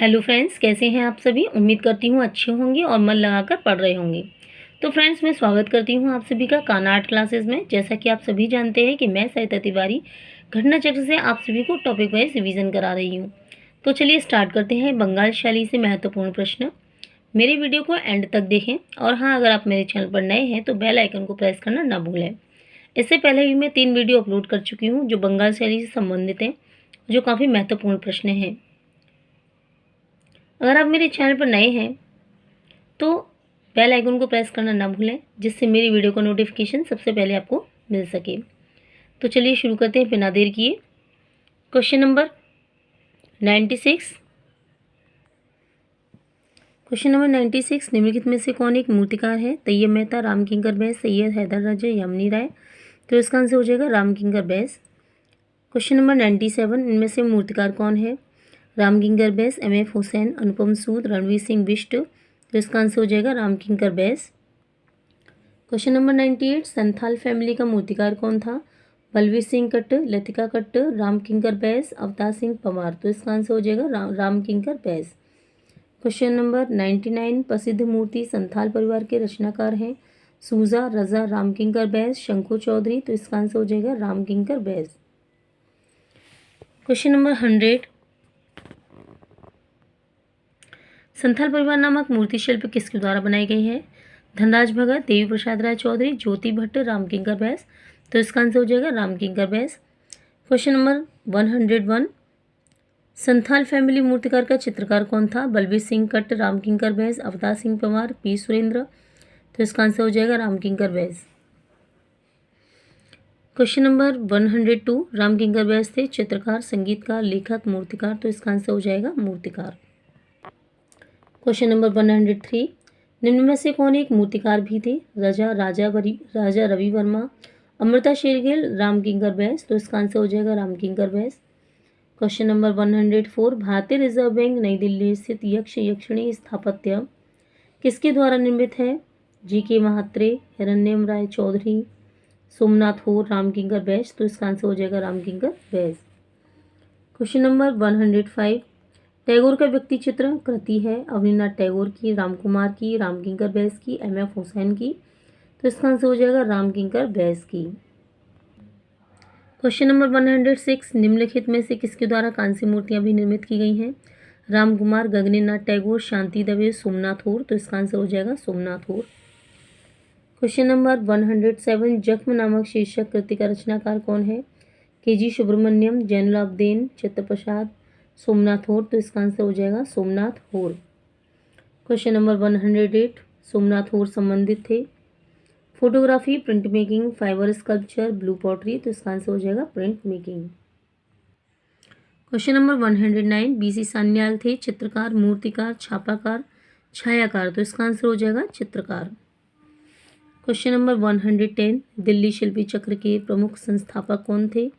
Hello friends, कैसे हैं आप सभी। उम्मीद करती हूँ अच्छे होंगे और मन लगाकर पढ़ रहे होंगे। तो फ्रेंड्स, मैं स्वागत करती हूँ आप सभी का कान्हा आर्ट क्लासेस में। जैसा कि आप सभी जानते हैं कि मैं सरिता तिवारी घटना चक्र से आप सभी को टॉपिक वाइज रिवीजन करा रही हूँ। तो चलिए स्टार्ट करते हैं। बंगाल शैली से महत्वपूर्ण प्रश्न। मेरे वीडियो को एंड तक देखें और हाँ, अगर आप मेरे चैनल पर नए हैं तो बेल आइकन को प्रेस करना ना भूलें। इससे पहले भी मैं 3 वीडियो अपलोड कर चुकी हूँ जो बंगाल शैली से संबंधित हैं, जो काफ़ी महत्वपूर्ण प्रश्न हैं। अगर आप मेरे चैनल पर नए हैं तो बेल आइकन को प्रेस करना ना भूलें, जिससे मेरी वीडियो का नोटिफिकेशन सबसे पहले आपको मिल सके। तो चलिए शुरू करते हैं बिना देर किए। Question number 96। क्वेश्चन नंबर 96, निम्नलिखित में से कौन एक मूर्तिकार है। तैयब मेहता, राम किंकर बैस, सैयद हैदर राजा, यामिनी राय। तो इसका आंसर हो जाएगा राम किंकर बैस। क्वेश्चन नंबर 97, इनमें से मूर्तिकार कौन है। राम किंकर बैस, M.F. हुसैन, अनुपम सूद, रणवीर सिंह बिष्ट। तो इसका आंसर हो जाएगा राम किंकर बैस। क्वेश्चन नंबर 98, संथाल फैमिली का मूर्तिकार कौन था। बलवीर सिंह कट्ट, लतिका कट्ट, राम किंकर बैस, अवतार सिंह पंवार। तो इसका आंसर हो जाएगा राम किंकर बैस। क्वेश्चन नंबर 99, प्रसिद्ध मूर्ति संथाल परिवार के रचनाकार हैं। सूजा, रजा, राम किंकर बैस, शंकु चौधरी। तो इसका आंसर हो जाएगा राम किंकर बैस। क्वेश्चन नंबर 100, संथाल परिवार नामक मूर्ति शिल्प किसके द्वारा बनाई गई है। धनराज भगत, देवी प्रसाद राय चौधरी, ज्योति भट्ट, राम किंकर बैस। तो इसका आंसर हो जाएगा राम किंकर बैस। क्वेश्चन नंबर 101, संथाल फैमिली मूर्तिकार का चित्रकार कौन था। बलवीर सिंह कट्ट, राम किंकर बैस, अवतार सिंह पंवार, पी सुरेंद्र। तो इसका आंसर हो जाएगा राम किंकर बैस। क्वेश्चन नंबर 102, राम किंकर बैस थे चित्रकार, संगीतकार, लेखक, मूर्तिकार। तो इसका आंसर हो जाएगा मूर्तिकार। क्वेश्चन नंबर 103, निम्न में से कौन एक मूर्तिकार भी थे। राजा रवि वर्मा, अमृता शेरगिल, राम किंकर बैस। तो इसका आंसर हो जाएगा राम किंकर बैस। क्वेश्चन नंबर 104, भारतीय रिजर्व बैंक नई दिल्ली स्थित यक्षिणी स्थापत्य किसके द्वारा निर्मित है। G.K. महात्रे, हिरण्यम राय चौधरी, सोमनाथ होर, राम किंकर बैस। तो इसका आंसर हो जाएगा राम किंकर बैस। क्वेश्चन नंबर 105, टैगोर का व्यक्ति चित्र कृति है अवनीनाथ टैगोर की, राम कुमार की, राम किंकर बैस की, M.F. हुसैन की। तो इसका आंसर हो जाएगा राम किंकर बैस की। क्वेश्चन नंबर 106, निम्नलिखित में से किसके द्वारा कांस्य मूर्तियां भी निर्मित की गई हैं। राम कुमार, गगनेनाथ टैगोर, शांति दवे, सोमनाथ होर। तो इसका आंसर हो जाएगा सोमनाथ होर। क्वेश्चन नंबर 107, जख्म नामक शीर्षक कृति का रचनाकार कौन है। K.G. सुब्रमण्यम, जैनुलाब्दीन, चित्तप्रसाद, सोमनाथ होर। तो इसका आंसर हो जाएगा सोमनाथ होर। क्वेश्चन नंबर 108, सोमनाथ होर संबंधित थे photography, print making, fibre sculpture, blue pottery. तो इसका आंसर हो जाएगा print making. Question number 109, B.C. Sanyal थे चित्रकार, मूर्तिकार, छापाकार, छायाकार। तो इसका आंसर हो जाएगा चित्रकार। क्वेश्चन नंबर 110, दिल्ली शिल्पी चक्र के प्रमुख संस्थापक कौन थे।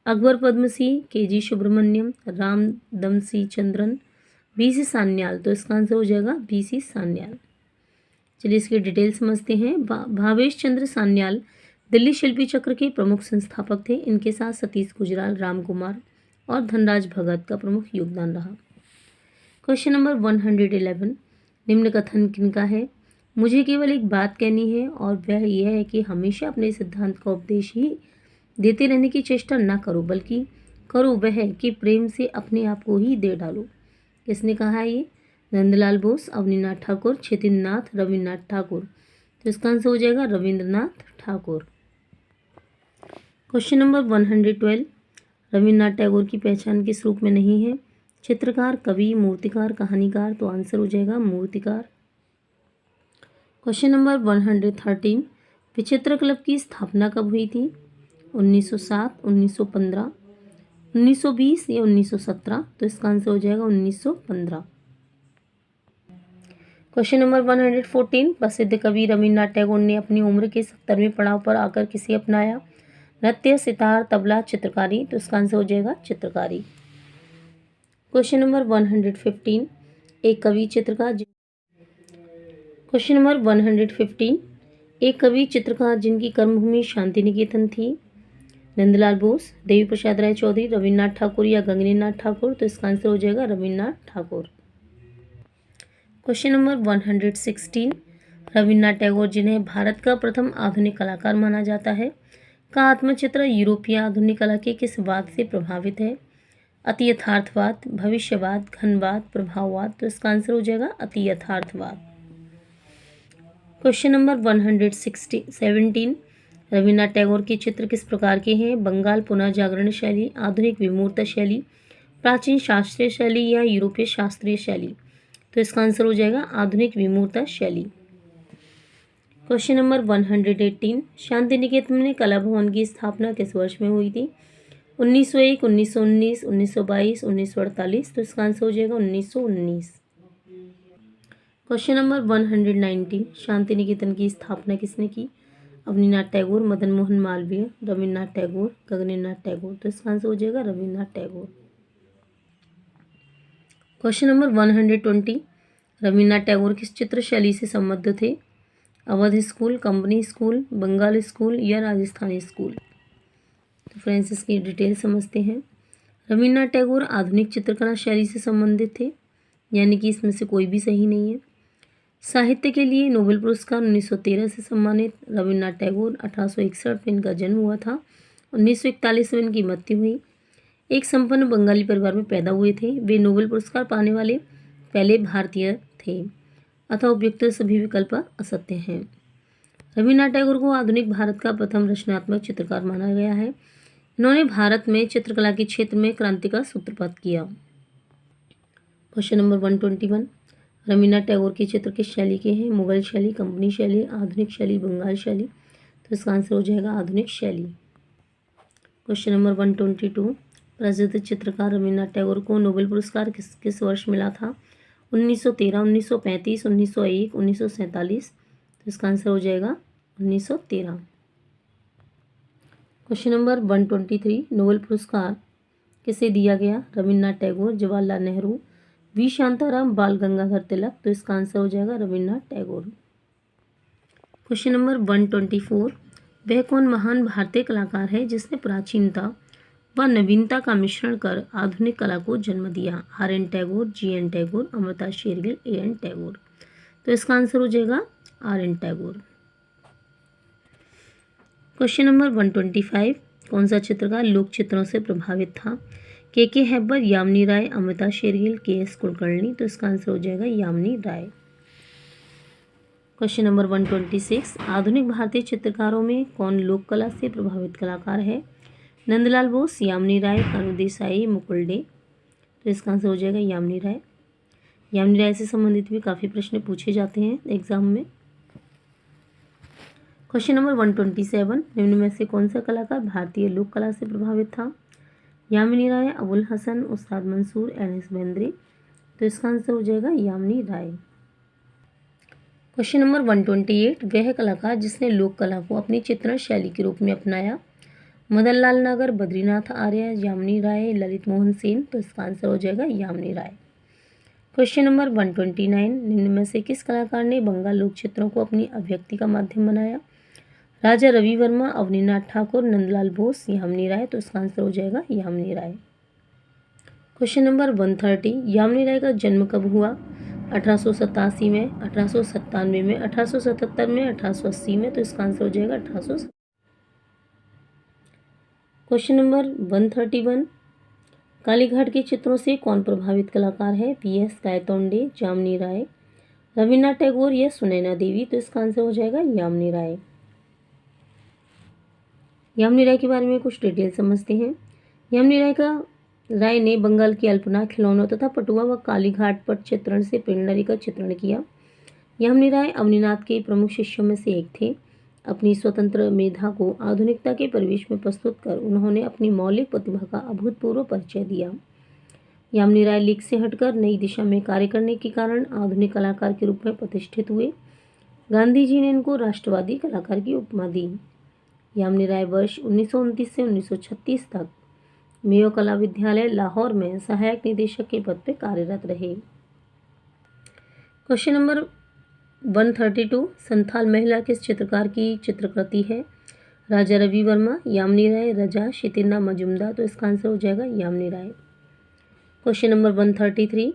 अकबर पद्मसी, K.G. सुब्रमण्यम, राम दमसी चंद्रन, B.C. सान्याल। तो इसका आंसर हो जाएगा B.C. सान्याल। चलिए इसकी डिटेल समझते हैं। भावेश चंद्र सान्याल दिल्ली शिल्पी चक्र के प्रमुख संस्थापक थे। इनके साथ सतीश गुजराल, राम कुमार और धनराज भगत का प्रमुख योगदान रहा। क्वेश्चन नंबर 111, निम्न कथन किनका है। मुझे केवल एक बात कहनी है और वह यह है कि हमेशा अपने सिद्धांत का उपदेश ही देते रहने की चेष्टा ना करो, बल्कि करो वह कि प्रेम से अपने आप को ही दे डालो। किसने कहा है ये। नंदलाल बोस, अवनीनाथ ठाकुर, छेतिन्द्रनाथ, रविन्द्रनाथ ठाकुर। तो इसका आंसर हो जाएगा रविन्द्रनाथ ठाकुर। क्वेश्चन नंबर 112, रविन्द्रनाथ टैगोर की पहचान किस रूप में नहीं है। चित्रकार, कवि, मूर्तिकार, कहानीकार। तो आंसर हो जाएगा मूर्तिकार। क्वेश्चन नंबर 113, विचित्र क्लब की स्थापना कब हुई थी। 1907, 1915, 1920 या 1917। तो इसका आंसर हो जाएगा 1915। क्वेश्चन नंबर 114, प्रसिद्ध कवि रविन्द्रनाथ टैगोर ने अपनी उम्र के 70वें पड़ाव पर आकर किसे अपनाया। नृत्य, सितार, तबला, चित्रकारी। तो इसका आंसर हो जाएगा चित्रकारी। क्वेश्चन नंबर 115, एक कवि चित्रकार क्वेश्चन नंबर 115, एक कवि चित्रकार जिनकी कर्मभूमि शांति निकेतन थी। नंदलाल बोस, देवी प्रसाद राय चौधरी, रविन्द्रनाथ ठाकुर या गगनेनाथ ठाकुर। तो इसका आंसर हो जाएगा रविन्द्रनाथ ठाकुर। क्वेश्चन नंबर 116, रविन्द्रनाथ टैगोर जिन्हें भारत का प्रथम आधुनिक कलाकार माना जाता है का आत्मचित्र यूरोपीय आधुनिक कला के किस वाद से प्रभावित है? अति यथार्थवाद, भविष्यवाद, घनवाद, प्रभाववाद। तो इसका आंसर हो जाएगा अति यथार्थवाद। क्वेश्चन नंबर 117, रविन्द्रनाथ टैगोर के चित्र किस प्रकार के हैं? बंगाल पुनः जागरण शैली, आधुनिक विमूर्त शैली, प्राचीन शास्त्रीय शैली या यूरोपीय शास्त्रीय शैली। तो इसका आंसर हो जाएगा आधुनिक विमूर्त शैली। क्वेश्चन नंबर 118, शांति निकेतन में कला भवन की स्थापना किस वर्ष में हुई थी? 1901, 1919, 1922, 1948। तो इसका आंसर हो जाएगा 1919। क्वेश्चन नंबर 119, शांति निकेतन की स्थापना किसने की? अवनीनाथ टैगोर, मदन मोहन मालवीय, रविन्द्रनाथ टैगोर, गगनेन्द्रनाथ टैगोर। तो इसका आंसर हो जाएगा रविन्द्रनाथ टैगोर। क्वेश्चन नंबर 120, रविन्द्रनाथ टैगोर किस चित्र शैली से संबद्ध थे? Awadh school, company school, Bengal school या राजस्थानी स्कूल। तो फ्रेंड्स इसकी डिटेल समझते हैं। रविन्द्रनाथ टैगोर आधुनिक चित्रकला शैली से संबंधित थे, यानी कि इसमें से कोई भी सही नहीं है। साहित्य के लिए नोबेल पुरस्कार 1913 से सम्मानित रविन्द्रनाथ टैगोर 1861 में इनका जन्म हुआ था। 1941 में इनकी मृत्यु हुई। एक संपन्न बंगाली परिवार में पैदा हुए थे। वे नोबेल पुरस्कार पाने वाले पहले भारतीय थे, अतः उपयुक्त सभी विकल्प असत्य हैं। रविन्द्रनाथ टैगोर को आधुनिक भारत का प्रथम रचनात्मक चित्रकार माना गया है। इन्होंने भारत में चित्रकला के क्षेत्र में क्रांति का सूत्रपात किया। क्वेश्चन नंबर 121, रविन्द्रनाथ टैगोर के चित्र किस शैली के हैं? मुगल शैली, कंपनी शैली, आधुनिक शैली, बंगाल शैली। तो इसका आंसर हो जाएगा आधुनिक शैली। क्वेश्चन नंबर 122, प्रसिद्ध चित्रकार रविन्द्रनाथ टैगोर को नोबेल पुरस्कार किस वर्ष मिला था? 1913, 1935, 1901, 1947। तो इसका आंसर हो जाएगा 1913। क्वेश्चन नंबर 123, नोबेल पुरस्कार किसे दिया गया? रविन्द्रनाथ टैगोर, जवाहरलाल नेहरू, वी शांताराम, बाल गंगाधर तिलक। तो इसका आंसर हो जाएगा रविन्द्रनाथ टैगोर। क्वेश्चन नंबर 124, वह कौन महान भारतीय कलाकार है जिसने प्राचीनता व नवीनता का मिश्रण कर आधुनिक कला को जन्म दिया? RN Tagore, GN Tagore, Amrita Shergill, AN Tagore. तो इसका आंसर हो जाएगा RN टैगोर। क्वेश्चन नंबर 125, कौन सा चित्रकार लोक चित्रों से प्रभावित था? KK हैबर, यामिनी राय, अमृता शेरगिल, KS कुलकर्णी। तो इसका आंसर हो जाएगा यामिनी राय। क्वेश्चन नंबर 126, आधुनिक भारतीय चित्रकारों में कौन लोक कला से प्रभावित कलाकार है? नंदलाल बोस, यामिनी राय, कानू देसाई, मुकुल डे। तो इसका आंसर हो जाएगा यामिनी राय। यामिनी राय से संबंधित भी काफ़ी प्रश्न पूछे जाते हैं एग्जाम में। क्वेश्चन नंबर 127, निम्न में से कौन सा कलाकार भारतीय लोक कला से प्रभावित था? यामिनी राय, अबुल हसन, उस्ताद मंसूर, NS बेंद्रे। तो इसका आंसर हो जाएगा यामिनी राय। क्वेश्चन नंबर 128, वह कलाकार जिसने लोक कला को अपनी चित्रण शैली के रूप में अपनाया? मदन लाल नागर, बद्रीनाथ आर्य, यामिनी राय, ललित मोहन सेन। तो इसका आंसर हो जाएगा यामिनी राय। क्वेश्चन नंबर 129, निम्न में से किस कलाकार ने बंगाल लोक चित्रों को अपनी अभिव्यक्ति का माध्यम बनाया? राजा रवि वर्मा, अवनीनाथ ठाकुर, नंदलाल बोस, यामिनी राय। तो इसका आंसर हो जाएगा यामिनी राय। क्वेश्चन नंबर 130, यामिनी राय का जन्म कब हुआ? 1887 में, 1897 में, 1877 में, 1880 में। तो इसका आंसर हो जाएगा 1870। क्वेश्चन नंबर 131, कालीघाट के चित्रों से कौन प्रभावित कलाकार है? PS गायतोंडे, यामिनी राय, रविन्द्रनाथ टैगोर या सुनैना देवी। तो इसका आंसर हो जाएगा यामिनी राय। यामिनी राय के बारे में कुछ डिटेल समझते हैं। यामिनी राय ने बंगाल की अल्पना, खिलौनों तथा पटुआ व कालीघाट पट चित्रण से प्रेरणा लेकर चित्रण किया। यामिनी राय अवनीनाथ के प्रमुख शिष्यों में से एक थे। अपनी स्वतंत्र मेधा को आधुनिकता के परिवेश में प्रस्तुत कर उन्होंने अपनी मौलिक प्रतिभा का अभूतपूर्व परिचय दिया। यामिनी राय लीक से हटकर नई दिशा में कार्य करने के कारण आधुनिक कलाकार के रूप में प्रतिष्ठित हुए। गांधी जी ने इनको राष्ट्रवादी कलाकार की उपमा दी। यामिनी राय वर्ष 1929 से 1936 तक मेयो कला विद्यालय लाहौर में सहायक निदेशक के पद पर कार्यरत रहे। क्वेश्चन नंबर 132, संथाल महिला किस चित्रकार की चित्रकृति है? राजा रवि वर्मा, यामिनी राय, रजा शितिन्ना मजुमदार। तो इसका आंसर हो जाएगा यामिनी राय। क्वेश्चन नंबर 133,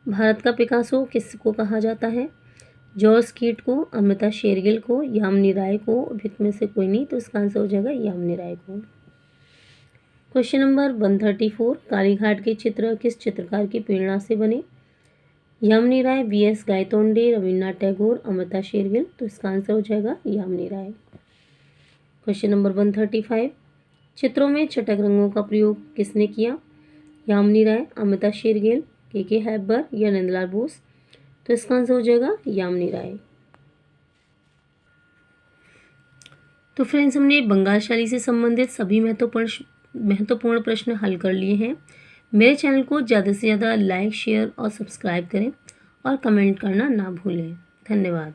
भारत का पिकासो किसको कहा जाता है? जॉर्ज कीट को, अमृता शेरगिल को, यामिनी राय को, भित में से कोई नहीं, तो इसका आंसर हो जाएगा यामिनी राय को। क्वेश्चन नंबर 134, कालीघाट के चित्र किस चित्रकार की प्रेरणा से बने? यामिनी राय, वी.एस. गायतोंडे, रविन्द्रनाथ टैगोर, अमृता शेरगिल, तो इसका आंसर हो जाएगा यामिनी राय। क्वेश्चन नंबर 135, चित्रों में चटक रंगों का प्रयोग किसने किया? यामिनी राय, अमृता शेरगिल, के हैबर या नंदलाल बोस, तो इसका आंसर हो जाएगा यामिनी राय। तो फ्रेंड्स, हमने बंगाल शैली से संबंधित सभी महत्वपूर्ण प्रश्न हल कर लिए हैं। मेरे चैनल को ज़्यादा से ज़्यादा लाइक, शेयर और सब्सक्राइब करें और कमेंट करना ना भूलें। धन्यवाद।